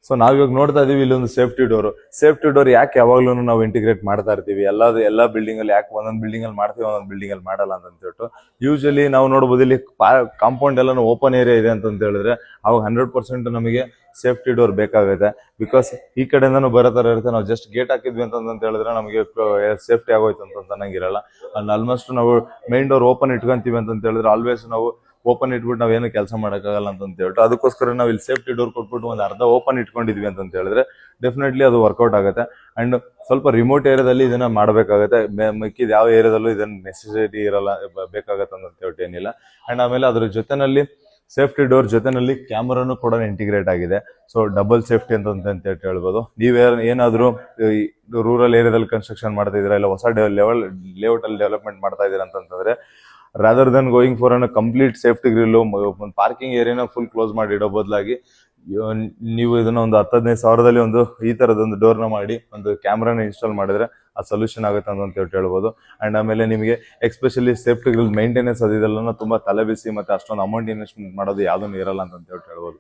So ನಾವಿವಾಗ ನೋಡ್ತಾ ಇದೀವಿ ಇಲ್ಲೊಂದು ಸೇಫ್ಟಿ ಡೋರ್ ಯಾಕೆ ಯಾವಾಗ್ಲೂ ನಾವು ಇಂಟಿಗ್ರೇಟ್ ಮಾಡ್ತಾ ಇರ್ತೀವಿ. ಎಲ್ಲ ಬಿಲ್ಡಿಂಗ್ ಅಲ್ಲಿ ಯಾಕೆ ಒಂದೊಂದು ಬಿಲ್ಡಿಂಗ್ ಅಲ್ಲಿ ಮಾಡ್ತೀವಿ, ಒಂದೊಂದು ಬಿಲ್ಡಿಂಗ್ ಅಲ್ಲಿ ಮಾಡಲ್ಲ ಅಂತ ಹೇಳ್ಬಿಟ್ಟು. ಯೂಶಲಿ ನಾವು ನೋಡಬಹುದು ಇಲ್ಲಿ ಕಾಂಪೌಂಡ್ ಎಲ್ಲ ಓಪನ್ ಏರಿಯಾ ಇದೆ ಅಂತ ಹೇಳಿದ್ರೆ ಅವಾಗ 100% ನಮಗೆ ಸೇಫ್ಟಿ ಡೋರ್ ಬೇಕಾಗುತ್ತೆ. ಬಿಕಾಸ್ ಈ ಕಡೆಯಿಂದನೂ ಬರೋ ತರ ಇರುತ್ತೆ. ನಾವು ಜಸ್ಟ್ ಗೇಟ್ ಹಾಕಿದ್ವಿ ಅಂತ ಹೇಳಿದ್ರೆ ನಮಗೆ ಸೇಫ್ಟಿ ಆಗೋಯ್ತು ಅಂತ ಅನ್ನಂಗಿರಲ್ಲ. ಅಲ್ಲಿ ಆಲ್ಮೋಸ್ಟ್ ನಾವು ಮೈನ್ ಡೋರ್ ಓಪನ್ ಇಟ್ಕೊಂತೀವಿ ಅಂತ ಹೇಳಿದ್ರೆ ಆಲ್ವೇಸ್ ನಾವು ಓಪನ್ ಇಟ್ಬಿಟ್ಟು ನಾವೇನು ಕೆಲಸ ಮಾಡೋಕ್ಕಾಗಲ್ಲ ಅಂತ ಹೇಳ್ಬಿಟ್ಟು ಅದಕ್ಕೋಸ್ಕರ ನಾವು ಇಲ್ಲಿ ಸೇಫ್ಟಿ ಡೋರ್ ಕೊಟ್ಬಿಟ್ಟು ಒಂದು ಅರ್ಧ ಓಪನ್ ಇಟ್ಕೊಂಡಿದ್ವಿ ಅಂತ ಹೇಳಿದ್ರೆ ಡೆಫಿನೆಟ್ಲಿ ಅದು ವರ್ಕೌಟ್ ಆಗುತ್ತೆ. ಅಂಡ್ ಸ್ವಲ್ಪ ರಿಮೋಟ್ ಏರಿಯಾದಲ್ಲಿ ಇದನ್ನ ಮಾಡಬೇಕಾಗುತ್ತೆ. ಮಿಕ್ಕಿದ ಯಾವ ಏರಿಯಾದಲ್ಲೂ ಇದನ್ನ ನೆಸೆಸಿಟಿ ಇರಲ್ಲ, ಬೇಕಾಗತ್ತೆ ಅಂತ ಹೇಳ್ಬಿಟ್ಟು ಏನಿಲ್ಲ. ಅಂಡ್ ಆಮೇಲೆ ಅದ್ರ ಜೊತೆನಲ್ಲಿ ಸೇಫ್ಟಿ ಡೋರ್ ಜೊತೆನಲ್ಲಿ ಕ್ಯಾಮರಾನು ಕೂಡ ಇಂಟಿಗ್ರೇಟ್ ಆಗಿದೆ. ಸೊ ಡಬಲ್ ಸೇಫ್ಟಿ ಅಂತ ಹೇಳ್ಬೋದು. ಏನಾದ್ರು ರೂರಲ್ ಏರಿಯಾದಲ್ಲಿ ಕನ್ಸ್ಟ್ರಕ್ಷನ್ ಮಾಡ್ತಾ ಇದ್ದೀರಾ, ಇಲ್ಲ ಹೊಸ ಲೇಔಟ್ ಅಲ್ಲಿ ಡೆವಲಪ್ಮೆಂಟ್ ಮಾಡ್ತಾ ಇದ್ದೀರಾ ಅಂತಂದ್ರೆ rather than going for an complete safety grill, ಒಂದು ಪಾರ್ಕಿಂಗ್ ಏರಿಯಾನ ಫುಲ್ ಕ್ಲೋಸ್ ಮಾಡಿ ಇಡೋ ಬದಲಾಗಿ ನೀವು ಇದನ್ನ ಒಂದು 10-15 ಸಾವಿರದಲ್ಲಿ ಒಂದು ಈ ತರದೊಂದು ಡೋರ್ನ ಮಾಡಿ ಒಂದು ಕ್ಯಾಮ್ರಾನ ಇನ್ಸ್ಟಾಲ್ ಮಾಡಿದ್ರೆ ಆ ಸೊಲ್ಯೂಷನ್ ಆಗುತ್ತೆ ಅಂತ ಹೇಳ್ಬೋದು. ಅಂಡ್ ಆಮೇಲೆ ನಿಮಗೆ ಎಸ್ಪೆಷಲಿ ಸೇಫ್ಟಿ ಗ್ರಿಲ್ ಮೇಂಟೆನೆನ್ಸ್ ಅದೆಲ್ಲ ತುಂಬಾ ತಲೆಬಿಸಿ ಮತ್ತೆ ಅಷ್ಟೊಂದು ಅಮೌಂಟ್ ಇನ್ವೆಸ್ಟ್ಮೆಂಟ್ ಮಾಡೋದು ಯಾವ್ದನ್ನು ಇರಲ್ಲ ಅಂತ ಹೇಳ್ಬೋದು.